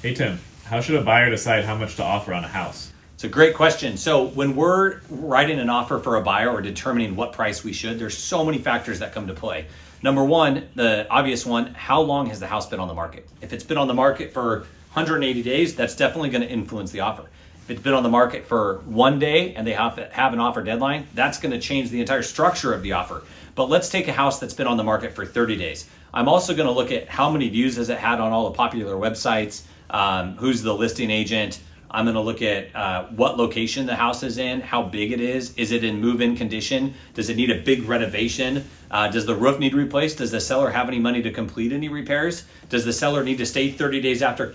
Hey Tim, how should a buyer decide how much to offer on a house? It's a great question. So when we're writing an offer for a buyer or determining what price we should, there's so many factors that come to play. Number one, the obvious one, how long has the house been on the market? If it's been on the market for 180 days, that's definitely going to influence the offer. If it's been on the market for 1 day and they have an offer deadline, that's going to change the entire structure of the offer. But let's take a house that's been on the market for 30 days. I'm also going to look at how many views has it had on all the popular websites, who's the listing agent. I'm going to look at what location the house is in, how big it is it in move-in condition, does it need a big renovation, does the roof need replaced, does the seller have any money to complete any repairs, does the seller need to stay 30 days after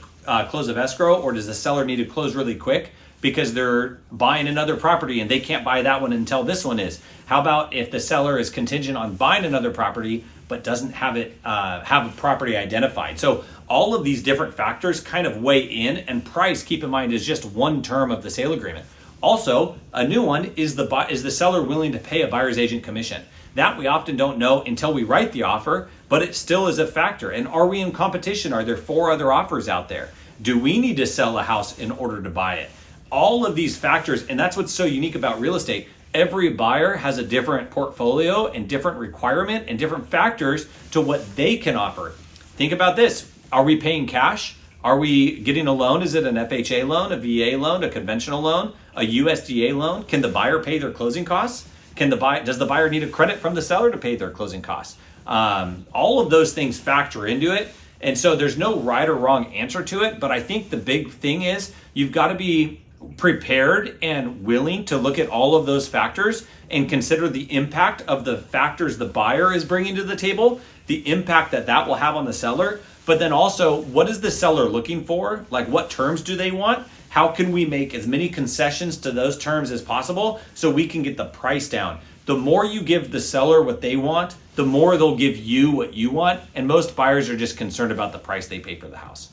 close of escrow, or does the seller need to close really quick because they're buying another property and they can't buy that one until this one is. How about if the seller is contingent on buying another property but doesn't have a property identified? So all of these different factors kind of weigh in, and price, keep in mind, is just one term of the sale agreement. Also, a new one is the seller willing to pay a buyer's agent commission? That we often don't know until we write the offer, but it still is a factor. And are we in competition? Are there 4 other offers out there? Do we need to sell a house in order to buy it? All of these factors, and that's what's so unique about real estate. Every buyer has a different portfolio and different requirement and different factors to what they can offer. Think about this. Are we paying cash? Are we getting a loan? Is it an FHA loan, a VA loan, a conventional loan, a USDA loan? Can the buyer pay their closing costs? Does the buyer need a credit from the seller to pay their closing costs? All of those things factor into it. And so there's no right or wrong answer to it. But I think the big thing is you've got to be prepared and willing to look at all of those factors and consider the impact of the factors the buyer is bringing to the table, the impact that will have on the seller, but then also what is the seller looking for? Like, what terms do they want? How can we make as many concessions to those terms as possible so we can get the price down? The more you give the seller what they want, the more they'll give you what you want. And most buyers are just concerned about the price they pay for the house.